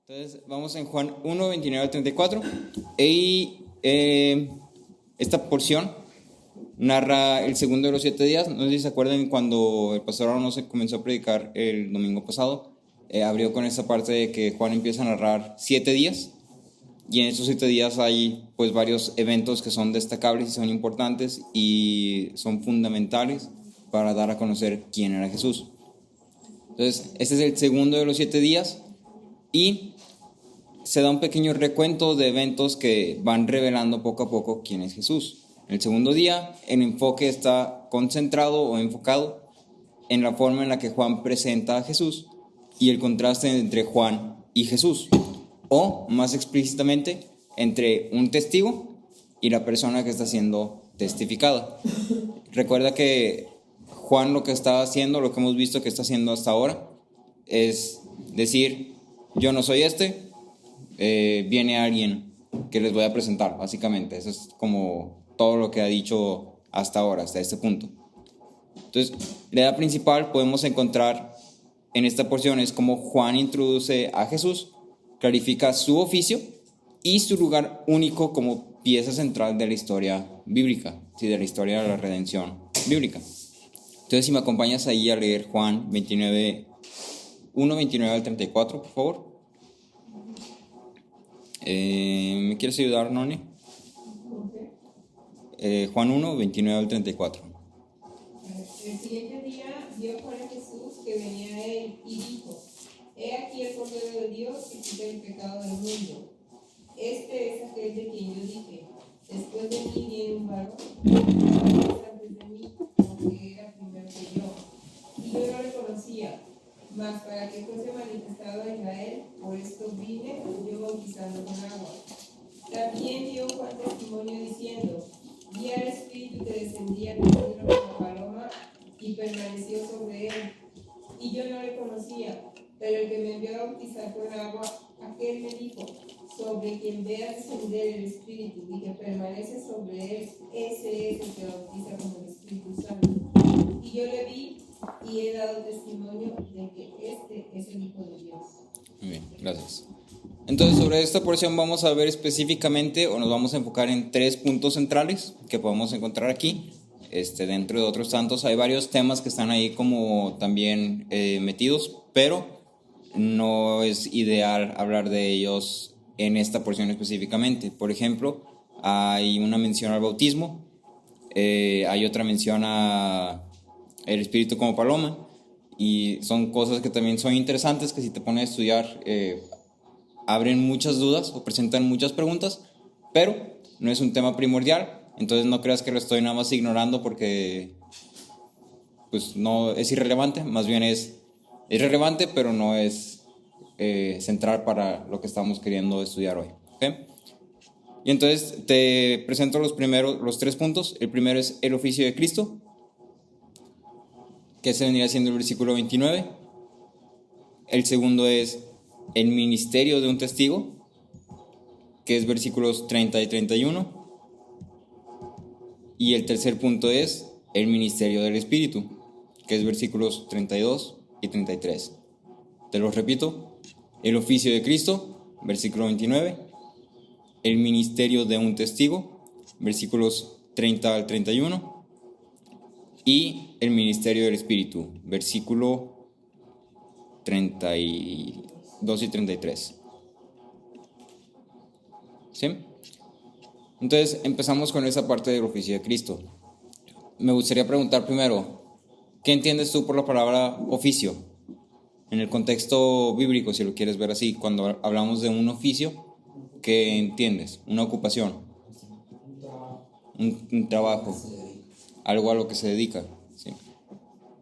Entonces, vamos en Juan 1, 29 al 34. Y esta porción narra el segundo de los 7 días. No sé si se acuerdan cuando el pastor Aaron se comenzó a predicar el domingo pasado. Abrió con esta parte de que Juan empieza a narrar 7 días. Y en estos 7 días hay pues varios eventos que son destacables y son importantes y son fundamentales para dar a conocer quién era Jesús. Entonces, este es el segundo de los 7 días y se da un pequeño recuento de eventos que van revelando poco a poco quién es Jesús. En el segundo día, el enfoque está concentrado o enfocado en la forma en la que Juan presenta a Jesús y el contraste entre Juan y Jesús, o más explícitamente, entre un testigo y la persona que está siendo testificada. Recuerda que Juan lo que está haciendo, lo que hemos visto que está haciendo hasta ahora, es decir, yo no soy viene alguien que les voy a presentar, básicamente. Eso es como todo lo que ha dicho hasta ahora, hasta este punto. Entonces, la idea principal podemos encontrar en esta porción es cómo Juan introduce a Jesús, clarifica su oficio y su lugar único como pieza central de la historia bíblica, ¿sí? De la historia de la redención bíblica. Entonces, si me acompañas ahí a leer Juan 29, 1, 29 al 34, por favor. ¿Me quieres ayudar, Noni? Juan 1, 29 al 34. El siguiente día vio Juan a Jesús que venía a él y dijo: He aquí el Cordero de Dios que quita el pecado del mundo. Este es aquel de quien yo dije: después de mí viene un varón antes de mí, porque era primero que yo. Y yo no le conocía, mas para que fuese manifestado a Israel, por esto vine yo bautizando con agua. También dio Juan testimonio diciendo: Vi al Espíritu que descendía como una paloma y permaneció sobre él. Y yo no le conocía, pero el que me envió a bautizar con agua, aquel me dijo: sobre quien veas descender el Espíritu y que permanece sobre él, ese es el que bautiza con el Espíritu Santo. Y yo le vi y he dado testimonio de que este es el Hijo de Dios. Muy bien, gracias. Entonces, sobre esta porción vamos a ver específicamente, o nos vamos a enfocar en 3 puntos centrales que podemos encontrar aquí. Dentro de otros tantos hay varios temas que están ahí como también metidos, pero no es ideal hablar de ellos en esta porción específicamente. Por ejemplo, hay una mención al bautismo, hay otra mención a el Espíritu como paloma, y son cosas que también son interesantes, que si te pones a estudiar abren muchas dudas o presentan muchas preguntas, pero no es un tema primordial. Entonces no creas que lo estoy nada más ignorando porque pues no es irrelevante, más bien es relevante, pero no es central para lo que estamos queriendo estudiar hoy, ¿okay? Y entonces te presento los 3 puntos. El primero es el oficio de Cristo, que se vendría siendo el versículo 29. El segundo es el ministerio de un testigo, que es versículos 30 y 31. Y el tercer punto es el ministerio del Espíritu, que es versículos 32 y 33. Te los repito: el oficio de Cristo, versículo 29, el ministerio de un testigo, versículos 30 al 31, y el ministerio del Espíritu, versículo 32 y 33. ¿Sí? Entonces empezamos con esa parte del oficio de Cristo. Me gustaría preguntar primero, ¿qué entiendes tú por la palabra oficio? En el contexto bíblico, si lo quieres ver así, cuando hablamos de un oficio, ¿qué entiendes? Una ocupación, un trabajo, algo a lo que se dedica, ¿sí?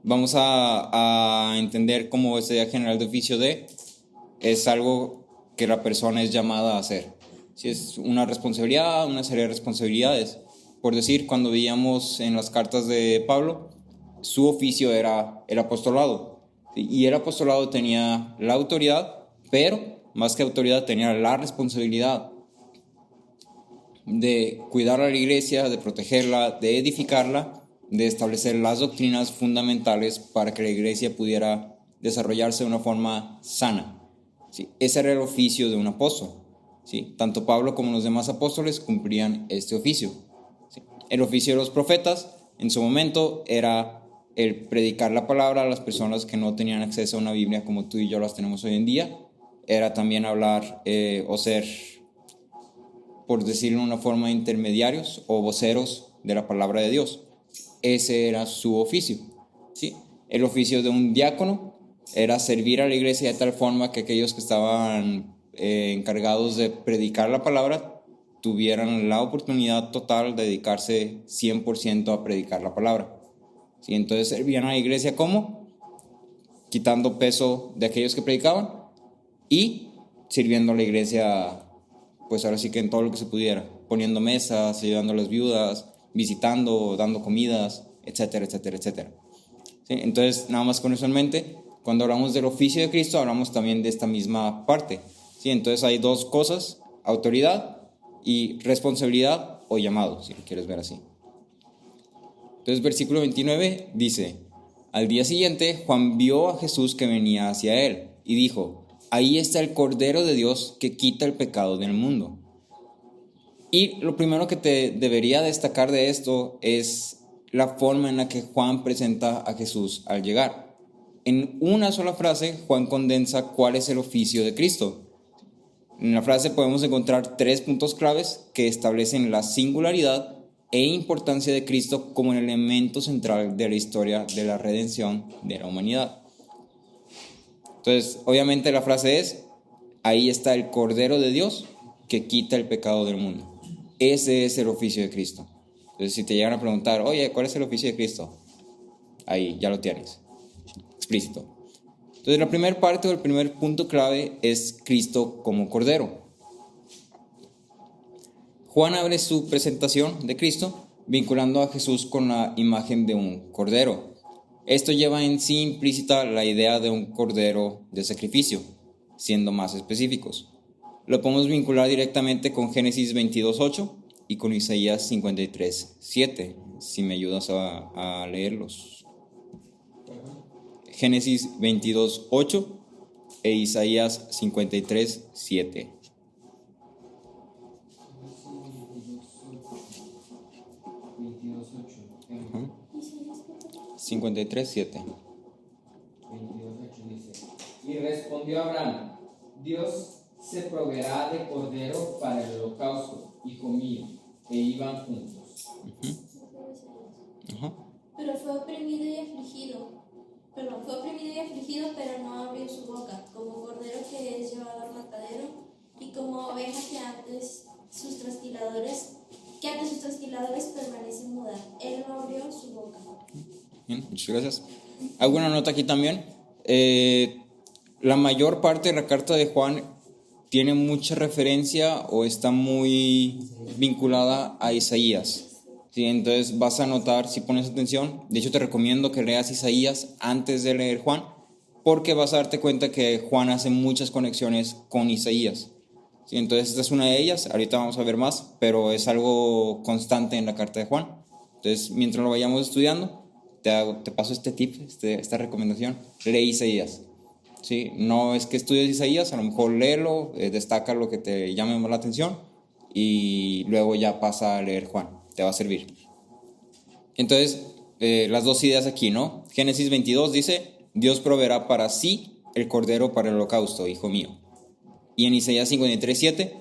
Vamos a entender como esta idea general de oficio es algo que la persona es llamada a hacer. Si es una responsabilidad, una serie de responsabilidades. Por decir, cuando veíamos en las cartas de Pablo, su oficio era el apostolado. Y el apostolado tenía la autoridad, pero más que autoridad tenía la responsabilidad de cuidar a la iglesia, de protegerla, de edificarla, de establecer las doctrinas fundamentales para que la iglesia pudiera desarrollarse de una forma sana. ¿sí? Ese era el oficio de un apóstol, ¿sí? Tanto Pablo como los demás apóstoles cumplían este oficio, ¿sí? El oficio de los profetas en su momento era el predicar la palabra a las personas que no tenían acceso a una Biblia como tú y yo las tenemos hoy en día. Era también hablar o ser, por decirlo de una forma, intermediarios o voceros de la palabra de Dios. Ese era su oficio, ¿sí? El oficio de un diácono era servir a la iglesia de tal forma que aquellos que estaban encargados de predicar la palabra tuvieran la oportunidad total de dedicarse 100% a predicar la palabra, ¿sí? Entonces servían a la iglesia como quitando peso de aquellos que predicaban y sirviendo a la iglesia, pues ahora sí que en todo lo que se pudiera, poniendo mesas, ayudando a las viudas, visitando, dando comidas, etcétera, etcétera, etcétera. ¿Sí? Entonces, nada más con eso en mente, cuando hablamos del oficio de Cristo, hablamos también de esta misma parte, ¿sí? Entonces hay dos cosas, autoridad y responsabilidad o llamado, si lo quieres ver así. Entonces, versículo 29 dice: al día siguiente, Juan vio a Jesús que venía hacia él y dijo: ahí está el Cordero de Dios que quita el pecado del mundo. Y lo primero que te debería destacar de esto es la forma en la que Juan presenta a Jesús al llegar. En una sola frase, Juan condensa cuál es el oficio de Cristo. En la frase podemos encontrar 3 puntos claves que establecen la singularidad e importancia de Cristo como el elemento central de la historia de la redención de la humanidad. Entonces, obviamente la frase es: ahí está el Cordero de Dios que quita el pecado del mundo. Ese es el oficio de Cristo. Entonces, si te llegan a preguntar, oye, ¿cuál es el oficio de Cristo? Ahí, ya lo tienes, explícito. Entonces, la primera parte o el primer punto clave es Cristo como Cordero. Juan abre su presentación de Cristo vinculando a Jesús con la imagen de un cordero. Esto lleva en sí implícita la idea de un cordero de sacrificio, siendo más específicos. Lo podemos vincular directamente con Génesis 22:8 y con Isaías 53:7, si me ayudas a leerlos. Génesis 22:8 e Isaías 53:7. 53:7. 22:8 dice: y respondió Abraham: Dios se proveerá de cordero para el holocausto, hijo mío. E iban juntos. Pero fue oprimido y afligido. Pero no abrió su boca, como cordero que es llevado al matadero, y como oveja que ante sus trasquiladores permanece muda. Él no abrió su boca. Bien, muchas gracias. Hago una nota aquí también. La mayor parte de la carta de Juan tiene mucha referencia o está muy vinculada a Isaías. ¿Sí? Entonces vas a notar, si pones atención, de hecho te recomiendo que leas Isaías antes de leer Juan, porque vas a darte cuenta que Juan hace muchas conexiones con Isaías. ¿Sí? Entonces esta es una de ellas, ahorita vamos a ver más, pero es algo constante en la carta de Juan. Entonces, mientras lo vayamos estudiando, te paso este tip, esta recomendación: lee Isaías. ¿Sí? No es que estudies Isaías, a lo mejor léelo, destaca lo que te llame más la atención y luego ya pasa a leer Juan, te va a servir. Entonces, las dos ideas aquí, ¿no? Génesis 22 dice: Dios proveerá para sí el cordero para el holocausto, hijo mío. Y en Isaías 53:7,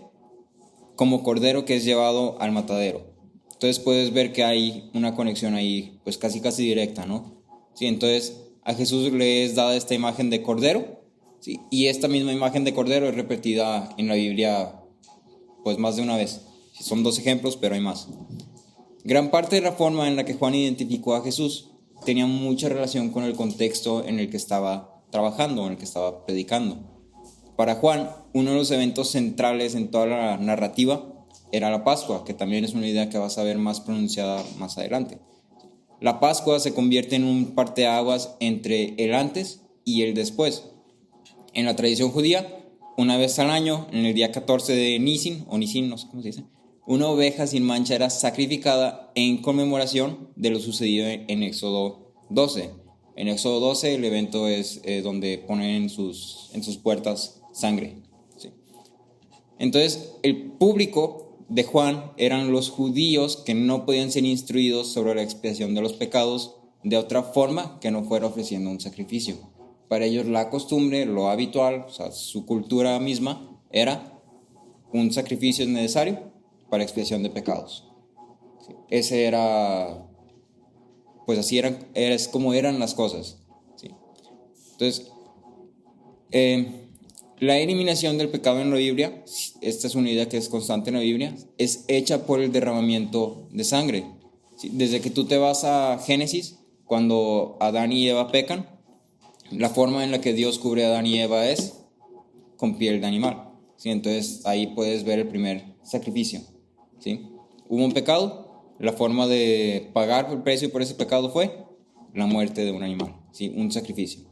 como cordero que es llevado al matadero. Entonces puedes ver que hay una conexión ahí, pues casi directa, ¿no? Sí, entonces a Jesús le es dada esta imagen de cordero, ¿sí? Y esta misma imagen de cordero es repetida en la Biblia, pues más de una vez. Son 2 ejemplos, pero hay más. Gran parte de la forma en la que Juan identificó a Jesús tenía mucha relación con el contexto en el que estaba trabajando, en el que estaba predicando. Para Juan, uno de los eventos centrales en toda la narrativa era la Pascua, que también es una idea que vas a ver más pronunciada más adelante. La Pascua se convierte en un parteaguas entre el antes y el después. En la tradición judía, una vez al año, en el día 14 de Nisan, o Nisan, no sé cómo se dice, una oveja sin mancha era sacrificada en conmemoración de lo sucedido en Éxodo 12. En Éxodo 12 el evento es donde ponen en sus puertas sangre. ¿Sí? Entonces, el público de Juan eran los judíos que no podían ser instruidos sobre la expiación de los pecados de otra forma que no fuera ofreciendo un sacrificio. Para ellos la costumbre, lo habitual, o sea, su cultura misma era un sacrificio necesario para expiación de pecados. ¿Sí? Ese era, pues así es como eran las cosas. ¿Sí? Entonces, la eliminación del pecado en la Biblia, esta es una idea que es constante en la Biblia, es hecha por el derramamiento de sangre. ¿Sí? Desde que tú te vas a Génesis, cuando Adán y Eva pecan, la forma en la que Dios cubre a Adán y Eva es con piel de animal. ¿Sí? Entonces ahí puedes ver el primer sacrificio. ¿Sí? Hubo un pecado, la forma de pagar el precio por ese pecado fue la muerte de un animal, ¿sí? Un sacrificio.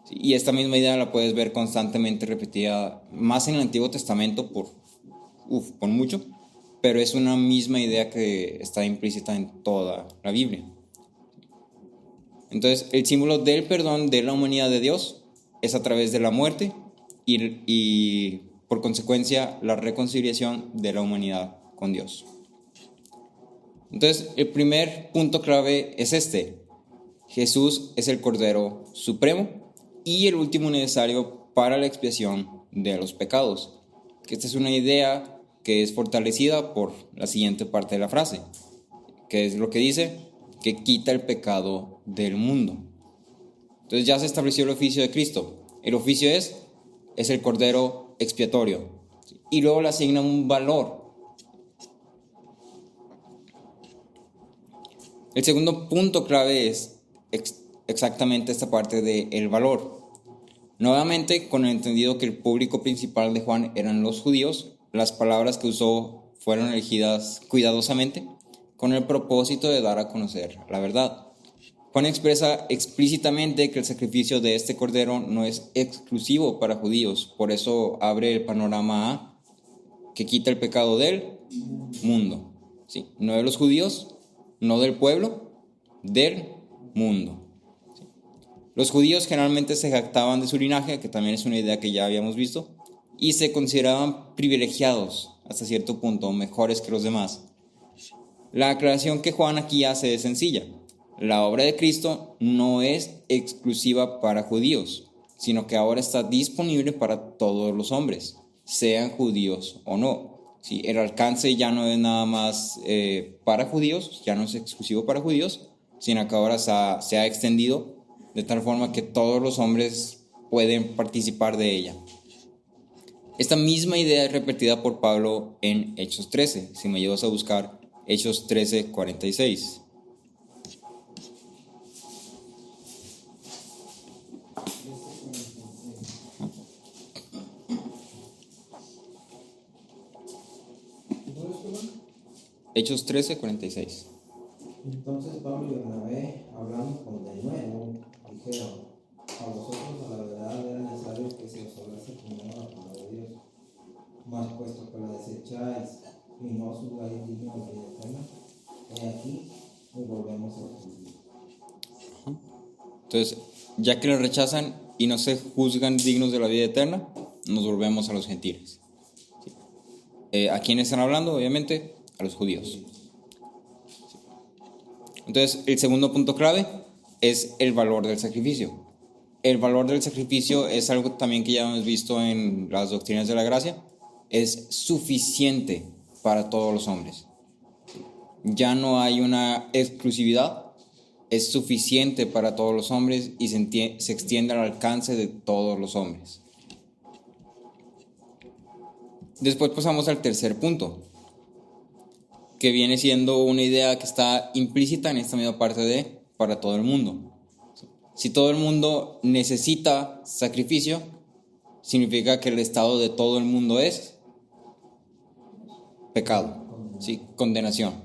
¿Sí? Y esta misma idea la puedes ver constantemente repetida, más en el Antiguo Testamento por mucho, pero es una misma idea que está implícita en toda la Biblia. Entonces, el símbolo del perdón de la humanidad de Dios es a través de la muerte y por consecuencia, la reconciliación de la humanidad con Dios. Entonces, el primer punto clave es este. Jesús es el Cordero Supremo y el último necesario para la expiación de los pecados. Esta es una idea que es fortalecida por la siguiente parte de la frase, que es lo que dice, que quita el pecado del mundo. Entonces ya se estableció el oficio de Cristo. El oficio es el Cordero expiatorio. Y luego le asigna un valor. El segundo punto clave es exactamente esta parte del valor. Nuevamente, con el entendido que el público principal de Juan eran los judíos, las palabras que usó fueron elegidas cuidadosamente con el propósito de dar a conocer la verdad. Juan expresa explícitamente que el sacrificio de este cordero no es exclusivo para judíos, por eso abre el panorama a que quita el pecado del mundo. ¿Sí? No de los judíos, no del pueblo, del mundo. ¿Sí? Los judíos generalmente se jactaban de su linaje, que también es una idea que ya habíamos visto, y se consideraban privilegiados hasta cierto punto, mejores que los demás. La aclaración que Juan aquí hace es sencilla. La obra de Cristo no es exclusiva para judíos, sino que ahora está disponible para todos los hombres, sean judíos o no. ¿Sí? El alcance ya no es nada más para judíos, ya no es exclusivo para judíos, sino que ahora se ha extendido de tal forma que todos los hombres pueden participar de ella. Esta misma idea es repetida por Pablo en Hechos 13, si me ayudas a buscar Hechos 13, 46. Hechos 13, 46. Entonces Pablo y Bernabé, hablando con denuedo, dijeron: a vosotros a la verdad era necesario que se os hablase primero la palabra de Dios, mas puesto que la desecháis y no os juzgáis dignos de vida eterna, he aquí, nos volvemos a los judíos. Entonces, ya que la rechazan y no se juzgan dignos de la vida eterna, nos volvemos a los gentiles. ¿A quiénes están hablando? Obviamente, a los judíos. Entonces, el segundo punto clave es el valor del sacrificio. El valor del sacrificio es algo también que ya hemos visto en las doctrinas de la gracia. Es suficiente para todos los hombres. Ya no hay una exclusividad. Es suficiente para todos los hombres y se extiende al alcance de todos los hombres. Después pasamos al tercer punto, que viene siendo una idea que está implícita en esta misma parte de para todo el mundo. Si todo el mundo necesita sacrificio, significa que el estado de todo el mundo es pecado, ¿sí? Condenación.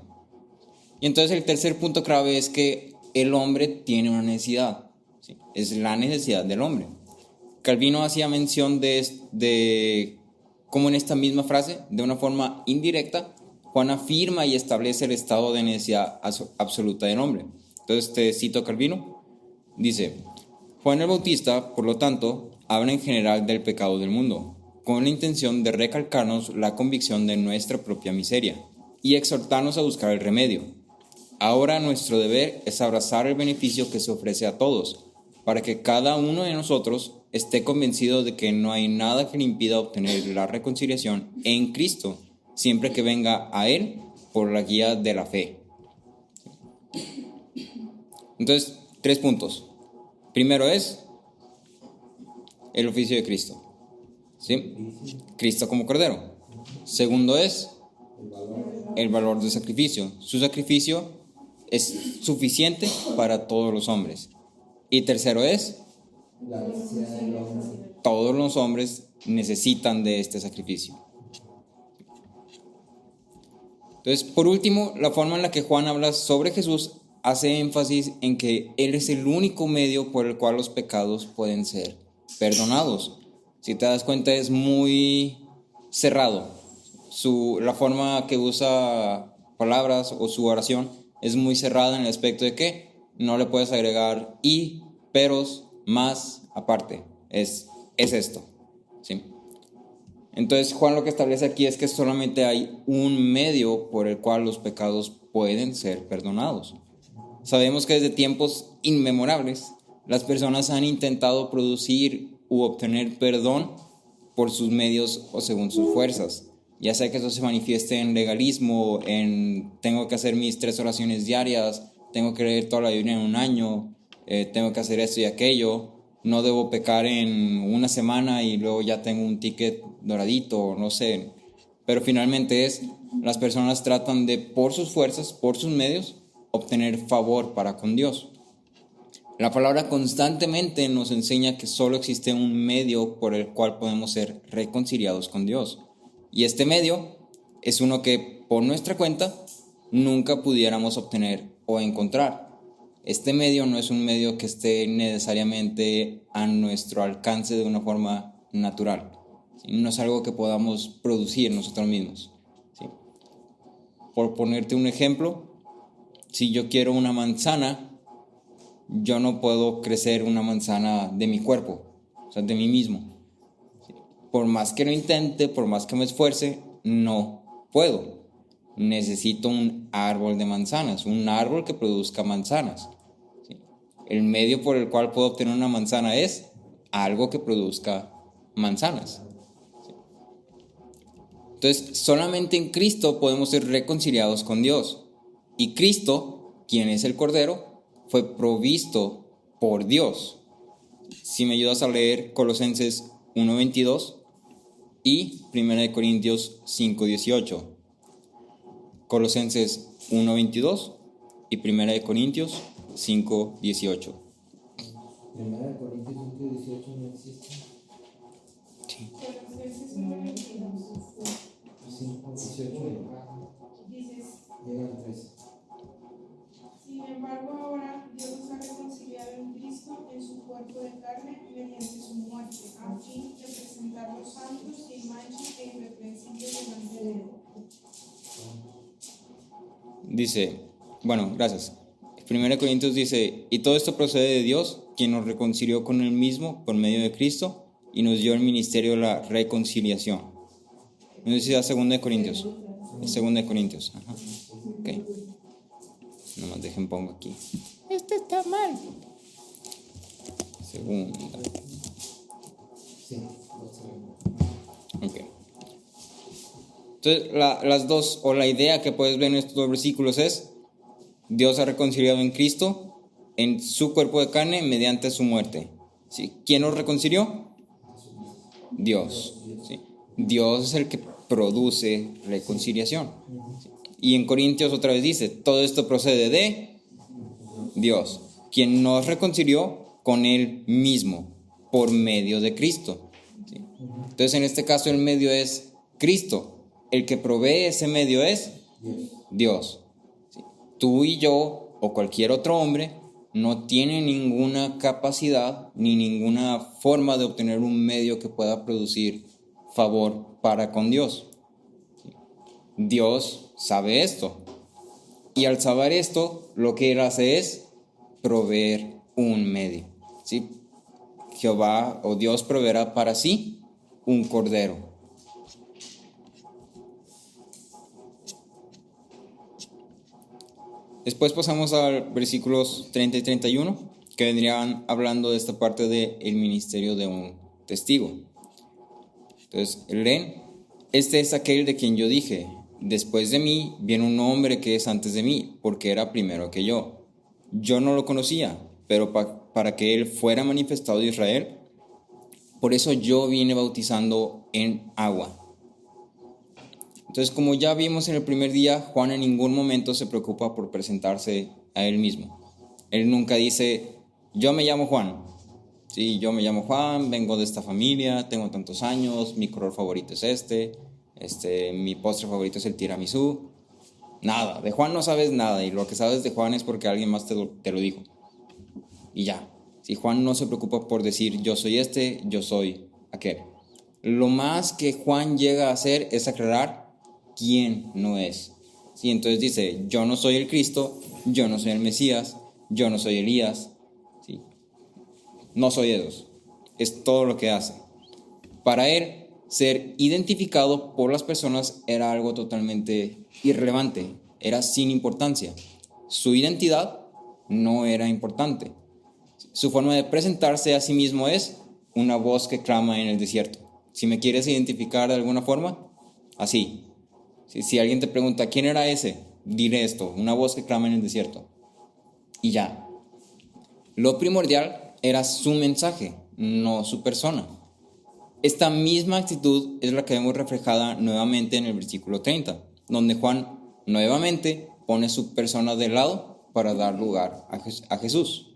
Y entonces el tercer punto clave es que el hombre tiene una necesidad, ¿sí? Es la necesidad del hombre. Calvino hacía mención de cómo en esta misma frase, de una forma indirecta, Juan afirma y establece el estado de necesidad absoluta del hombre. Entonces te cito a Calvino. Dice: Juan el Bautista, por lo tanto, habla en general del pecado del mundo, con la intención de recalcarnos la convicción de nuestra propia miseria y exhortarnos a buscar el remedio. Ahora nuestro deber es abrazar el beneficio que se ofrece a todos, para que cada uno de nosotros esté convencido de que no hay nada que le impida obtener la reconciliación en Cristo, siempre que venga a Él por la guía de la fe. Entonces, 3 puntos. Primero es el oficio de Cristo, ¿sí? Cristo como Cordero. Segundo es el valor del sacrificio. Su sacrificio es suficiente para todos los hombres. Y tercero es, La necesidad del hombre. todos los hombres necesitan de este sacrificio. Entonces, por último, la forma en la que Juan habla sobre Jesús hace énfasis en que Él es el único medio por el cual los pecados pueden ser perdonados. Si te das cuenta, es muy cerrado. La forma que usa palabras o su oración es muy cerrada en el aspecto de que no le puedes agregar y, peros, más, aparte. Es esto, ¿sí? Entonces Juan lo que establece aquí es que solamente hay un medio por el cual los pecados pueden ser perdonados. Sabemos que desde tiempos inmemorables las personas han intentado producir u obtener perdón por sus medios o según sus fuerzas. Ya sea que eso se manifieste en legalismo, en tengo que hacer mis 3 oraciones diarias, tengo que leer toda la Biblia en un año, tengo que hacer esto y aquello, no debo pecar en una semana y luego ya tengo un ticket doradito, no sé. Pero finalmente las personas tratan de, por sus fuerzas, por sus medios, obtener favor para con Dios. La palabra constantemente nos enseña que solo existe un medio por el cual podemos ser reconciliados con Dios. Y este medio es uno que por nuestra cuenta nunca pudiéramos obtener o encontrar. Este medio no es un medio que esté necesariamente a nuestro alcance de una forma natural, ¿sí? No es algo que podamos producir nosotros mismos, ¿sí? Por ponerte un ejemplo, si yo quiero una manzana, yo no puedo crecer una manzana de mi cuerpo, o sea, de mí mismo. Por más que lo intente, por más que me esfuerce, no puedo. Necesito un árbol de manzanas, un árbol que produzca manzanas. ¿Sí? El medio por el cual puedo obtener una manzana es algo que produzca manzanas. ¿Sí? Entonces, solamente en Cristo podemos ser reconciliados con Dios. Y Cristo, quien es el Cordero, fue provisto por Dios. Si me ayudas a leer Colosenses 1:22 y 1 Corintios 5:18. Colosenses 1:22 y 1 Corintios 5:18. 1 Corintios 5:18 no existe. Sí. Colosenses 1:22. 5:18 Dices, llega al 13. sin embargo, ahora Dios nos ha reconciliado en Cristo en su cuerpo de carne mediante su muerte, a fin de presentarlos santos, sin mancha e irreprensibles delante de Él. Dice, bueno, gracias. 1 Corintios dice, y todo esto procede de Dios, quien nos reconcilió con Él mismo por medio de Cristo y nos dio el ministerio de la reconciliación. No sé si da 2 Corintios. Es 2 Corintios. Ajá. Ok. Nomás dejen pongo aquí. Esto está mal. Segunda. Sí, Ok. Entonces, las dos, o la idea que puedes ver en estos 2 versículos es: Dios ha reconciliado en Cristo, en su cuerpo de carne, mediante su muerte. ¿Sí? ¿Quién nos reconcilió? Dios. ¿Sí? Dios es el que produce reconciliación. ¿Sí? Y en Corintios otra vez dice, todo esto procede de Dios, quien nos reconcilió con Él mismo, por medio de Cristo. ¿Sí? Entonces, en este caso, el medio es Cristo. El que provee ese medio es Dios. ¿Sí? Tú y yo, o cualquier otro hombre, no tiene ninguna capacidad ni ninguna forma de obtener un medio que pueda producir favor para con Dios. ¿Sí? Dios sabe esto. Y al saber esto, lo que Él hace es proveer un medio. ¿Sí? Jehová o Dios proveerá para sí un cordero. Después pasamos al versículos 30 y 31, que vendrían hablando de esta parte del ministerio de un testigo. Entonces, leen, este es aquel de quien yo dije, después de mí viene un hombre que es antes de mí, porque era primero que yo. Yo no lo conocía, pero para que él fuera manifestado a Israel, por eso yo vine bautizando en agua. Entonces, como ya vimos en el primer día, Juan en ningún momento se preocupa por presentarse a él mismo. Él nunca dice, yo me llamo Juan. Sí, yo me llamo Juan, vengo de esta familia, tengo tantos años, mi color favorito es mi postre favorito es el tiramisú. Nada, de Juan no sabes nada, y lo que sabes de Juan es porque alguien más te lo dijo. Y ya. Si Juan no se preocupa por decir, yo soy yo soy aquel. Lo más que Juan llega a hacer es aclarar quién no es. Sí, entonces dice, yo no soy el Cristo, yo no soy el Mesías, yo no soy Elías, ¿sí? No soy Dios. Es todo lo que hace. Para él, ser identificado por las personas era algo totalmente irrelevante, era sin importancia. Su identidad no era importante. Su forma de presentarse a sí mismo es una voz que clama en el desierto. Si me quieres identificar de alguna forma, así. Si alguien te pregunta, ¿quién era ese? Dile esto, una voz que clama en el desierto. Y ya. Lo primordial era su mensaje, no su persona. Esta misma actitud es la que vemos reflejada nuevamente en el versículo 30, donde Juan nuevamente pone su persona de lado para dar lugar a Jesús.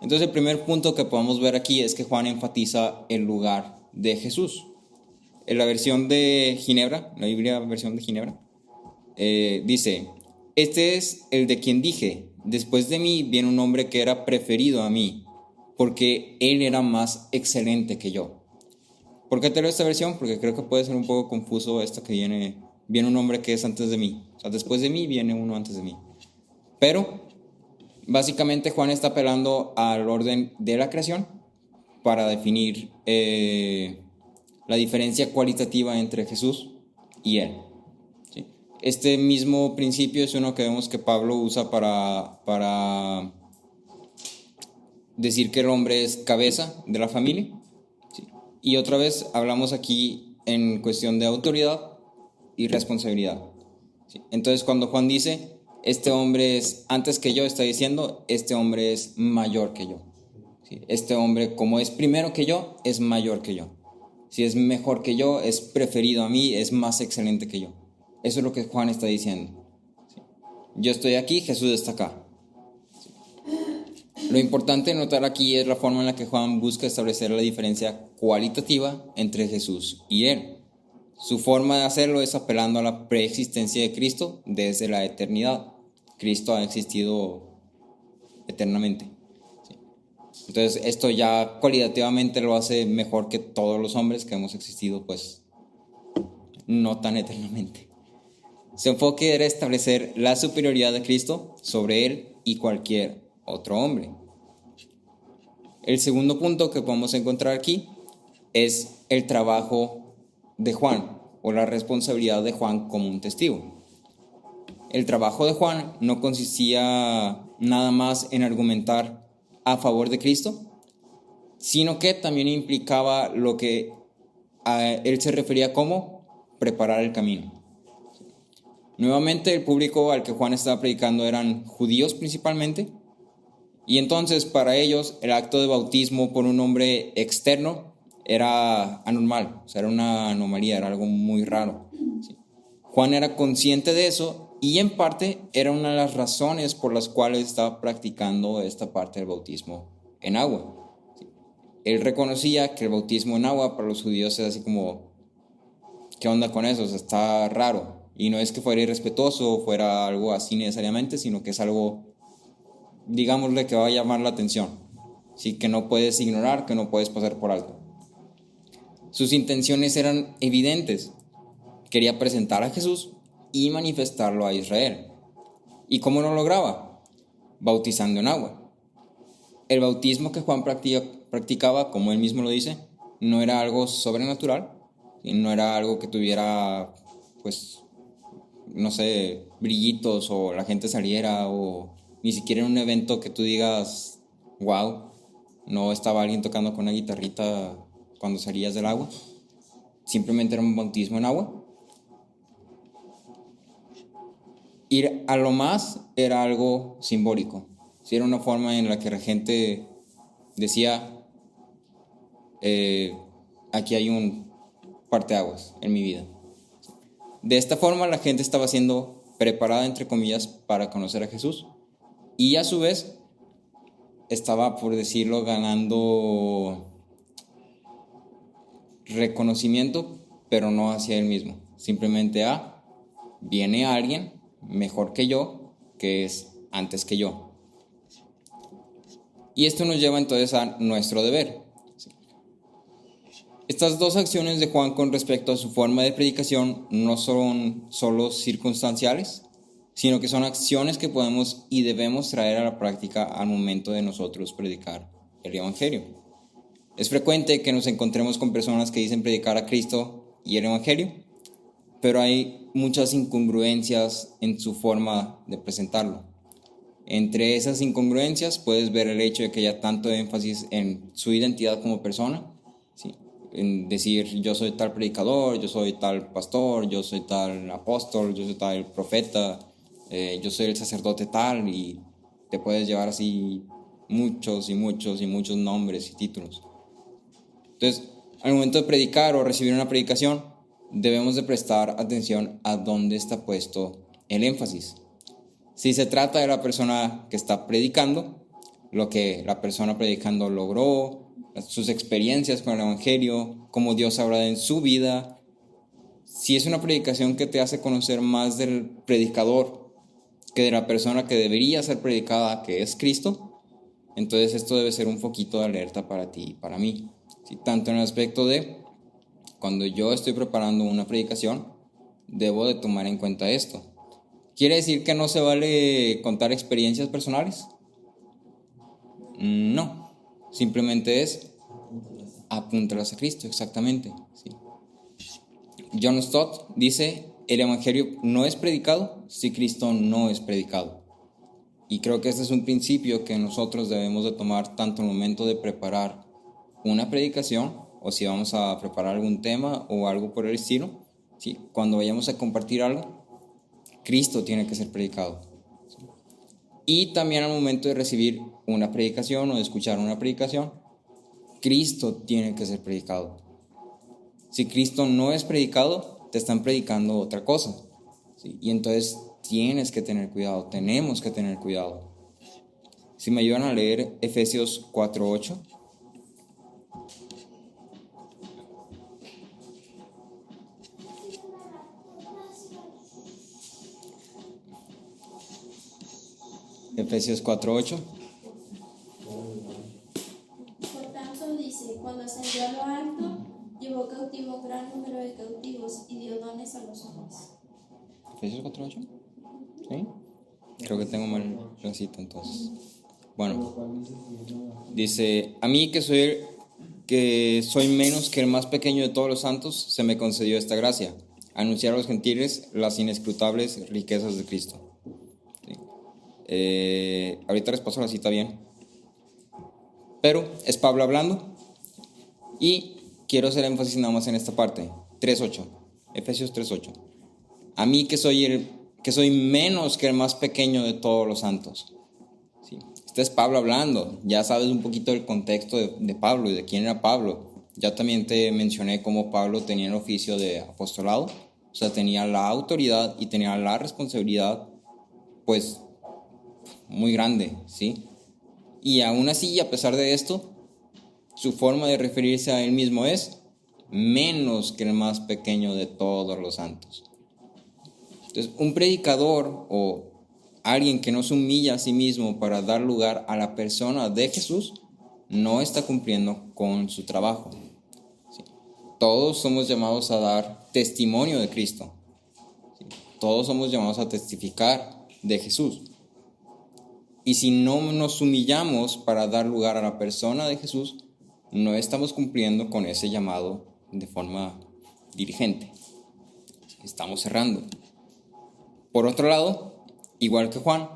Entonces el primer punto que podemos ver aquí es que Juan enfatiza el lugar de Jesús. En la versión de Ginebra, la Biblia versión de Ginebra, dice, este es el de quien dije, después de mí viene un hombre que era preferido a mí, porque él era más excelente que yo. ¿Por qué te leo esta versión? Porque creo que puede ser un poco confuso esto que viene un hombre que es antes de mí. O sea, después de mí viene uno antes de mí. Pero, básicamente Juan está apelando al orden de la creación para definir la diferencia cualitativa entre Jesús y él. ¿Sí? Este mismo principio es uno que vemos que Pablo usa para decir que el hombre es cabeza de la familia. ¿Sí? Y otra vez hablamos aquí en cuestión de autoridad y responsabilidad. ¿Sí? Entonces cuando Juan dice, este hombre es antes que yo, está diciendo, este hombre es mayor que yo. ¿Sí? Este hombre, como es primero que yo, es mayor que yo. Si es mejor que yo, es preferido a mí, es más excelente que yo. Eso es lo que Juan está diciendo. ¿Sí? Yo estoy aquí, Jesús está acá. ¿Sí? Lo importante de notar aquí es la forma en la que Juan busca establecer la diferencia cualitativa entre Jesús y él. Su forma de hacerlo es apelando a la preexistencia de Cristo desde la eternidad. Cristo ha existido eternamente. Entonces esto ya cualitativamente lo hace mejor que todos los hombres que hemos existido, pues no tan eternamente. Su enfoque era establecer la superioridad de Cristo sobre él y cualquier otro hombre. El segundo punto que podemos encontrar aquí es el trabajo de Juan o la responsabilidad de Juan como un testigo. El trabajo de Juan no consistía nada más en argumentar a favor de Cristo, sino que también implicaba lo que él se refería como preparar el camino. Nuevamente el público al que Juan estaba predicando eran judíos principalmente, y entonces para ellos el acto de bautismo por un hombre externo era anormal, o sea, era una anomalía, era algo muy raro. Juan era consciente de eso y en parte era una de las razones por las cuales estaba practicando esta parte del bautismo en agua. Él reconocía que el bautismo en agua para los judíos es así como, ¿qué onda con eso? O sea, está raro. Y no es que fuera irrespetuoso o fuera algo así necesariamente, sino que es algo, digámosle, que va a llamar la atención. ¿Sí? Que no puedes ignorar, que no puedes pasar por alto. Sus intenciones eran evidentes. Quería presentar a Jesús y manifestarlo a Israel. ¿Y cómo lo lograba? Bautizando en agua. El bautismo que Juan practicaba, como él mismo lo dice, no era algo sobrenatural, y no era algo que tuviera, pues, no sé, brillitos o la gente saliera, o ni siquiera en un evento que tú digas, wow, no estaba alguien tocando con una guitarrita cuando salías del agua. Simplemente era un bautismo en agua. Ir a lo más era algo simbólico. Sí, era una forma en la que la gente decía, aquí hay un parteaguas en mi vida. De esta forma la gente estaba siendo preparada, entre comillas, para conocer a Jesús, y a su vez estaba, por decirlo, ganando reconocimiento, pero no hacia él mismo. Simplemente viene alguien mejor que yo, que es antes que yo. Y esto nos lleva entonces a nuestro deber. Estas dos acciones de Juan con respecto a su forma de predicación no son solo circunstanciales, sino que son acciones que podemos y debemos traer a la práctica al momento de nosotros predicar el Evangelio. Es frecuente que nos encontremos con personas que dicen predicar a Cristo y el Evangelio, pero hay muchas incongruencias en su forma de presentarlo. Entre esas incongruencias puedes ver el hecho de que haya tanto énfasis en su identidad como persona, ¿sí? En decir, yo soy tal predicador, yo soy tal pastor, yo soy tal apóstol, yo soy tal profeta, yo soy el sacerdote tal, y te puedes llevar así muchos y muchos y muchos nombres y títulos. Entonces, al momento de predicar o recibir una predicación, debemos de prestar atención a dónde está puesto el énfasis. Si se trata de la persona que está predicando, lo que la persona predicando logró, sus experiencias con el Evangelio, cómo Dios habla en su vida. Si es una predicación que te hace conocer más del predicador que de la persona que debería ser predicada, que es Cristo, entonces esto debe ser un foquito de alerta para ti y para mí. ¿Sí? Tanto en el aspecto de cuando yo estoy preparando una predicación, debo de tomar en cuenta esto. ¿Quiere decir que no se vale contar experiencias personales? No, simplemente es apúntalas a Cristo, exactamente. ¿Sí? John Stott dice, el Evangelio no es predicado si Cristo no es predicado. Y creo que este es un principio que nosotros debemos de tomar tanto en el momento de preparar una predicación, o si vamos a preparar algún tema o algo por el estilo, ¿sí? Cuando vayamos a compartir algo, Cristo tiene que ser predicado. ¿Sí? Y también al momento de recibir una predicación o de escuchar una predicación, Cristo tiene que ser predicado. Si Cristo no es predicado, te están predicando otra cosa, ¿sí? Y entonces tienes que tener cuidado, tenemos que tener cuidado. Si me ayudan a leer Efesios 4:8. Efesios 4:8. Por tanto dice, cuando ascendió a lo alto, llevó cautivo un gran número de cautivos y dio dones a los hombres. Efesios 4:8. ¿Sí? Creo que tengo mal la cita entonces. Bueno, dice, a mí que soy menos que el más pequeño de todos los santos, se me concedió esta gracia, anunciar a los gentiles las inescrutables riquezas de Cristo. ¿Sí? Ahorita les paso la cita bien, pero es Pablo hablando, y quiero hacer énfasis nada más en esta parte. 3:8, Efesios 3:8. A mí que soy menos que el más pequeño de todos los santos. ¿Sí? Este es Pablo hablando. Ya sabes un poquito del contexto de Pablo y de quién era Pablo. Ya también te mencioné cómo Pablo tenía el oficio de apostolado. O sea, tenía la autoridad y tenía la responsabilidad, pues, muy grande, ¿sí? Y aún así, a pesar de esto, su forma de referirse a él mismo es menos que el más pequeño de todos los santos. Entonces, un predicador o alguien que no se humilla a sí mismo para dar lugar a la persona de Jesús no está cumpliendo con su trabajo. ¿Sí? Todos somos llamados a dar testimonio de Cristo. ¿Sí? Todos somos llamados a testificar de Jesús. Y si no nos humillamos para dar lugar a la persona de Jesús, no estamos cumpliendo con ese llamado de forma diligente. Estamos cerrando. Por otro lado, igual que Juan,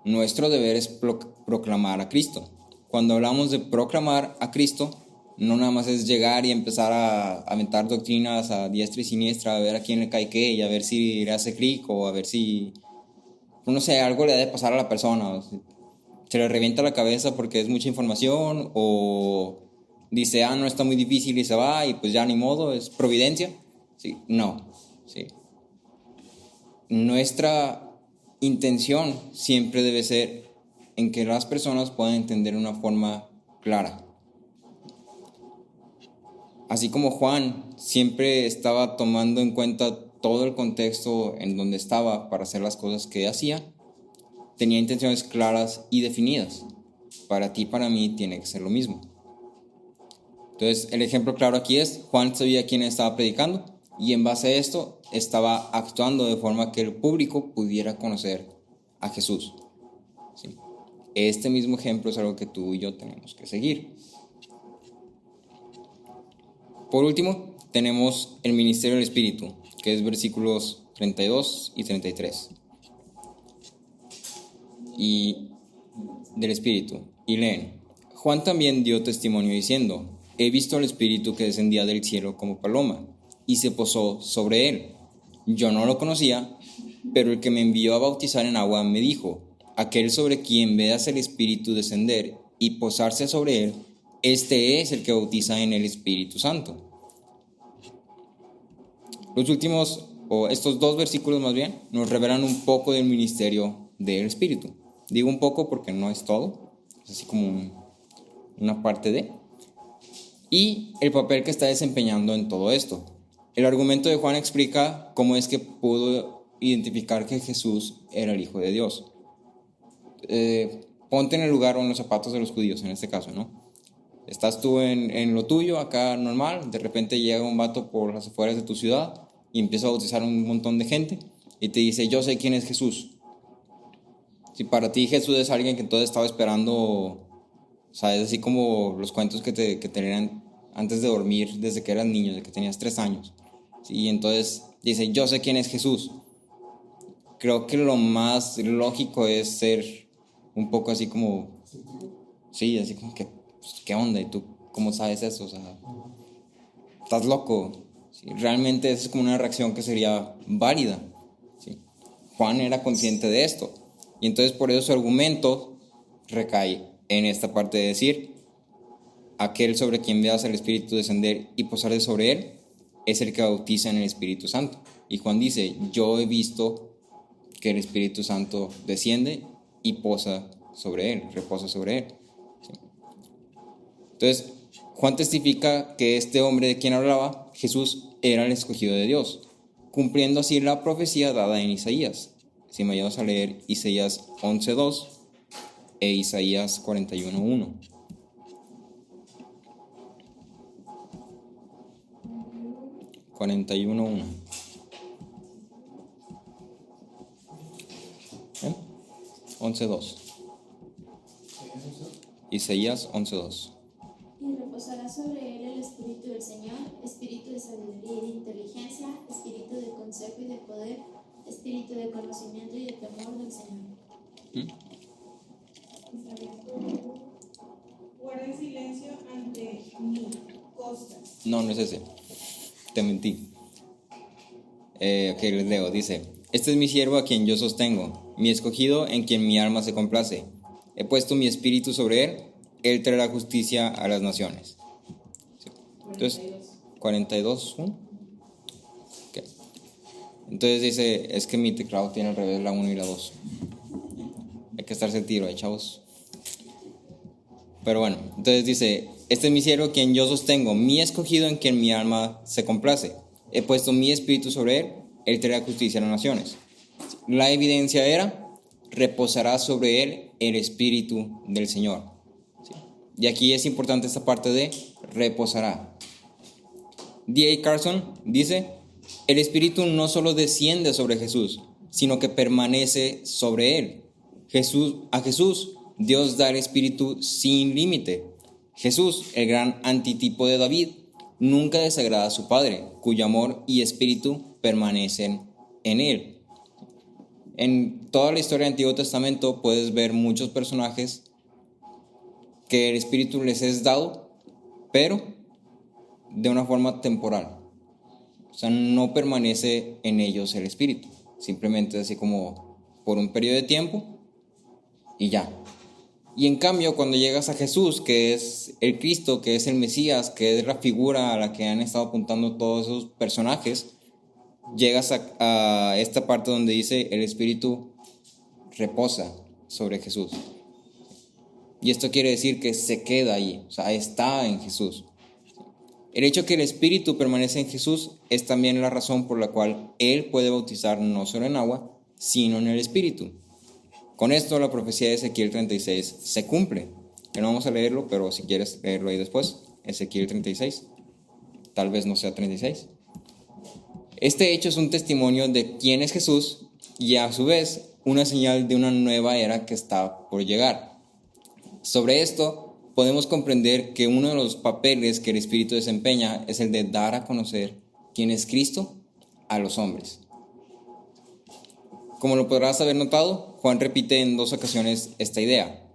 nuestro deber es proclamar a Cristo. Cuando hablamos de proclamar a Cristo, no nada más es llegar y empezar a aventar doctrinas a diestra y siniestra, a ver a quién le cae qué y a ver si le hace clic o a ver si, no sé, algo le ha de pasar a la persona. O se le revienta la cabeza porque es mucha información o dice, no está muy difícil y se va y pues ya ni modo, es providencia. Sí, no, sí. Nuestra intención siempre debe ser en que las personas puedan entender de una forma clara. Así como Juan siempre estaba tomando en cuenta todo el contexto en donde estaba para hacer las cosas que hacía, tenía intenciones claras y definidas. Para ti, para mí, tiene que ser lo mismo. Entonces, el ejemplo claro aquí es, Juan sabía quién estaba predicando y en base a esto estaba actuando de forma que el público pudiera conocer a Jesús. ¿Sí? Este mismo ejemplo es algo que tú y yo tenemos que seguir. Por último, tenemos el ministerio del Espíritu, que es versículos 32 y 33. Y del Espíritu. Y leen, Juan también dio testimonio diciendo, he visto al Espíritu que descendía del cielo como paloma, y se posó sobre él. Yo no lo conocía, pero el que me envió a bautizar en agua me dijo, aquel sobre quien veas el Espíritu descender y posarse sobre él, este es el que bautiza en el Espíritu Santo. Los últimos, o estos dos versículos más bien, nos revelan un poco del ministerio del Espíritu. Digo un poco porque no es todo, es así como una parte de, y el papel que está desempeñando en todo esto. El argumento de Juan explica cómo es que pudo identificar que Jesús era el Hijo de Dios. Ponte en el lugar o en los zapatos de los judíos en este caso, ¿no? Estás tú en lo tuyo, acá normal, de repente llega un vato por las afueras de tu ciudad y empieza a bautizar un montón de gente y te dice, yo sé quién es Jesús. Si para ti Jesús es alguien que entonces estaba esperando, ¿sabes? Así como los cuentos que te leían antes de dormir desde que eras niño, desde que tenías 3 años. ¿Sí? Y entonces dice, yo sé quién es Jesús. Creo que lo más lógico es ser un poco así como, sí, así como que, pues, ¿qué onda? ¿Y tú cómo sabes eso? O sea, estás loco. ¿Sí? Realmente esa es como una reacción que sería válida. ¿Sí? Juan era consciente de esto. Y entonces por eso su argumento recae en esta parte de decir, aquel sobre quien veas al Espíritu descender y posarse sobre él, es el que bautiza en el Espíritu Santo. Y Juan dice, yo he visto que el Espíritu Santo desciende y posa sobre él, reposa sobre él. ¿Sí? Entonces, Juan testifica que este hombre de quien hablaba, Jesús, era el escogido de Dios, cumpliendo así la profecía dada en Isaías. Si me ayudas a leer Isaías 11:2 e Isaías 41:1. ¿Eh? 11:2. Isaías 11:2. Y reposará sobre él el Espíritu del Señor, Espíritu de sabiduría y de inteligencia, Espíritu de consejo y de poder, Espíritu de conocimiento y de temor del Señor. Guarden silencio ante mí, costas. No, no es ese. Te mentí. Ok, les leo. Dice, este es mi siervo a quien yo sostengo, mi escogido en quien mi alma se complace. He puesto mi espíritu sobre él, él traerá justicia a las naciones. Sí. Entonces, 42:1. Okay. Entonces dice, es que mi teclado tiene al revés la 1 y la 2. Hay que estarse el tiro, chavos. Pero bueno, entonces dice, este es mi siervo quien yo sostengo, mi escogido en quien mi alma se complace. He puesto mi espíritu sobre él traerá justicia a las naciones. La evidencia era, reposará sobre él el espíritu del Señor. ¿Sí? Y aquí es importante esta parte de reposará. D.A. Carson dice, el espíritu no solo desciende sobre Jesús, sino que permanece sobre él. A Jesús, Dios da el espíritu sin límite. Jesús, el gran antitipo de David, nunca desagrada a su Padre, cuyo amor y espíritu permanecen en él. En toda la historia del Antiguo Testamento puedes ver muchos personajes que el espíritu les es dado, pero de una forma temporal. O sea, no permanece en ellos el espíritu, simplemente así como por un periodo de tiempo y ya. Y en cambio, cuando llegas a Jesús, que es el Cristo, que es el Mesías, que es la figura a la que han estado apuntando todos esos personajes, llegas a esta parte donde dice el espíritu reposa sobre Jesús. Y esto quiere decir que se queda ahí, o sea, está en Jesús. El hecho que el espíritu permanece en Jesús es también la razón por la cual Él puede bautizar no solo en agua, sino en el espíritu. Con esto la profecía de Ezequiel 36 se cumple. No vamos a leerlo, pero si quieres leerlo ahí después, Ezequiel 36, tal vez no sea 36. Este hecho es un testimonio de quién es Jesús y a su vez una señal de una nueva era que está por llegar. Sobre esto podemos comprender que uno de los papeles que el Espíritu desempeña es el de dar a conocer quién es Cristo a los hombres. Como lo podrás haber notado, Juan repite en 2 ocasiones esta idea.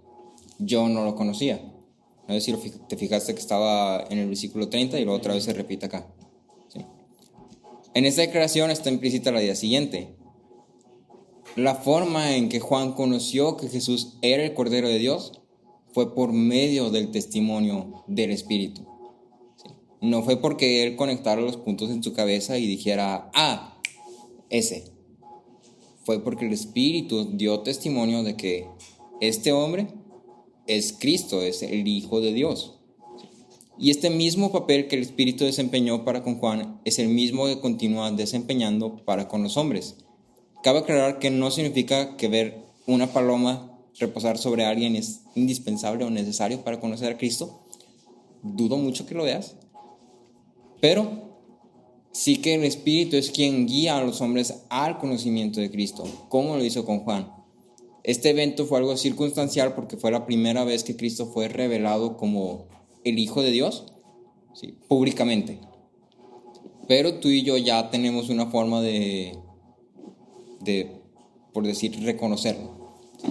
Yo no lo conocía. No sé si te fijaste que estaba en el versículo 30 y luego otra vez se repite acá. ¿Sí? En esta declaración está implícita la idea siguiente. La forma en que Juan conoció que Jesús era el Cordero de Dios fue por medio del testimonio del Espíritu. ¿Sí? No fue porque él conectara los puntos en su cabeza y dijera, ese. Fue porque el Espíritu dio testimonio de que este hombre es Cristo, es el Hijo de Dios. Y este mismo papel que el Espíritu desempeñó para con Juan es el mismo que continúa desempeñando para con los hombres. Cabe aclarar que no significa que ver una paloma reposar sobre alguien es indispensable o necesario para conocer a Cristo. Dudo mucho que lo veas. Pero sí que el Espíritu es quien guía a los hombres al conocimiento de Cristo, como lo hizo con Juan. Este evento fue algo circunstancial porque fue la primera vez que Cristo fue revelado como el Hijo de Dios, ¿sí? Públicamente. Pero tú y yo ya tenemos una forma de por decir, reconocerlo.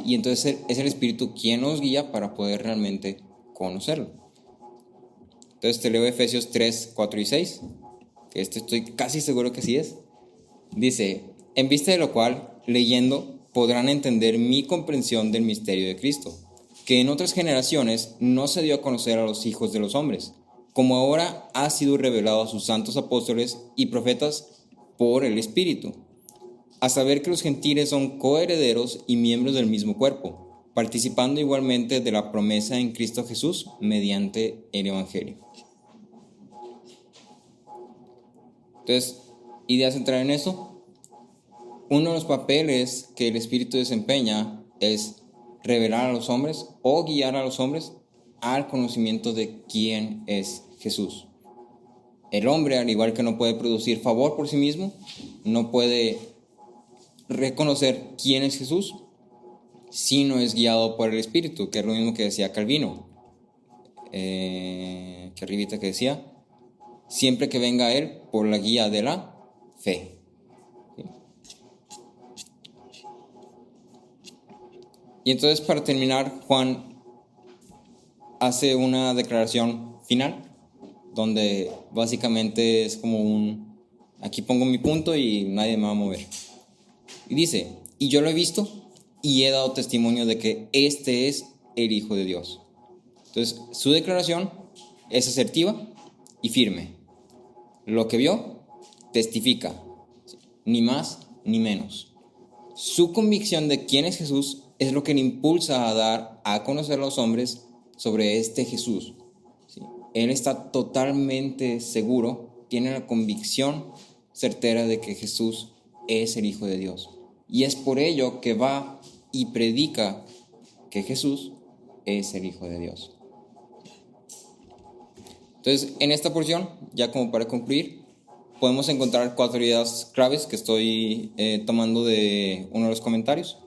Y entonces es el Espíritu quien nos guía para poder realmente conocerlo. Entonces te leo Efesios 3, 4 y 6. Estoy casi seguro que sí es. Dice, en vista de lo cual, leyendo, podrán entender mi comprensión del misterio de Cristo, que en otras generaciones no se dio a conocer a los hijos de los hombres, como ahora ha sido revelado a sus santos apóstoles y profetas por el Espíritu, a saber que los gentiles son coherederos y miembros del mismo cuerpo, participando igualmente de la promesa en Cristo Jesús mediante el Evangelio. Entonces, ¿idea central en eso? Uno de los papeles que el Espíritu desempeña es revelar a los hombres o guiar a los hombres al conocimiento de quién es Jesús. El hombre, al igual que no puede producir favor por sí mismo, no puede reconocer quién es Jesús si no es guiado por el Espíritu, que es lo mismo que decía Calvino, que arribita que decía, siempre que venga a él por la guía de la fe. ¿Sí? Y entonces, para terminar, Juan hace una declaración final donde básicamente es como aquí pongo mi punto y nadie me va a mover. Y dice, y yo lo he visto y he dado testimonio de que este es el Hijo de Dios. Entonces, su declaración es asertiva y firme. Lo que vio, testifica, ni más ni menos. Su convicción de quién es Jesús es lo que le impulsa a dar a conocer a los hombres sobre este Jesús. ¿Sí? Él está totalmente seguro, tiene la convicción certera de que Jesús es el Hijo de Dios. Y es por ello que va y predica que Jesús es el Hijo de Dios. Entonces, en esta porción, ya como para concluir, podemos encontrar 4 ideas claves que estoy tomando de uno de los comentarios.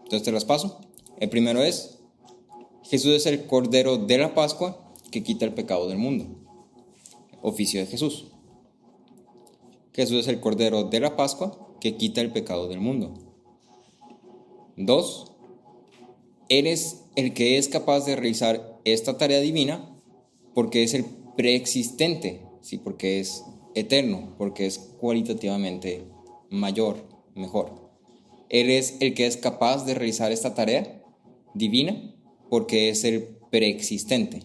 Entonces te las paso. El primero es, Jesús es el Cordero de la Pascua que quita el pecado del mundo. Oficio de Jesús. Jesús es el Cordero de la Pascua que quita el pecado del mundo. 2. Él es el que es capaz de realizar esta tarea divina porque es el preexistente, ¿sí? Porque es eterno, porque es cualitativamente mayor, mejor. Él es el que es capaz de realizar esta tarea divina porque es el preexistente.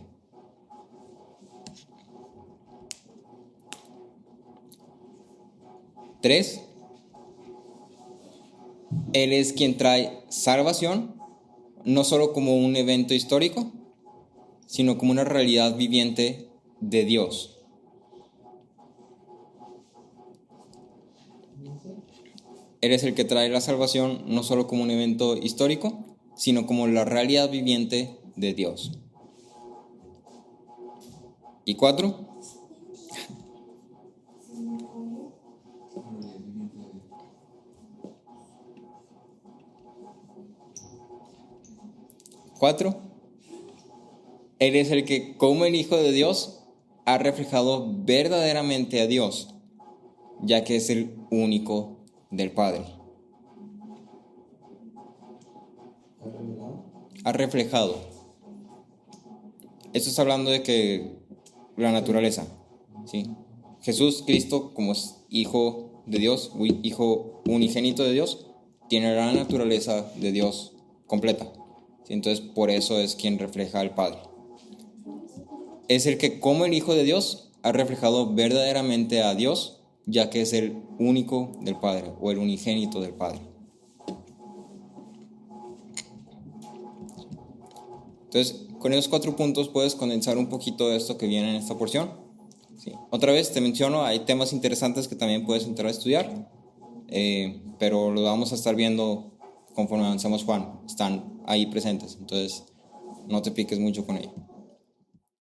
3. Él es quien trae salvación, no solo como un evento histórico, sino como una realidad viviente de Dios. Él es el que trae la salvación, no solo como un evento histórico, sino como la realidad viviente de Dios. Y 4. Él es el que, como el Hijo de Dios, ha reflejado verdaderamente a Dios, ya que es el único del Padre. Ha reflejado. Esto está hablando de que la naturaleza, ¿sí? Jesús, Cristo, como es Hijo de Dios, Hijo unigénito de Dios, tiene la naturaleza de Dios completa. ¿Sí? Entonces, por eso es quien refleja al Padre. Es el que, como el Hijo de Dios, ha reflejado verdaderamente a Dios, ya que es el único del Padre, o el unigénito del Padre. Entonces, con esos 4 puntos puedes condensar un poquito de esto que viene en esta porción. Sí. Otra vez te menciono, hay temas interesantes que también puedes entrar a estudiar, pero lo vamos a estar viendo conforme avancemos, Juan. Están ahí presentes, entonces no te piques mucho con ello.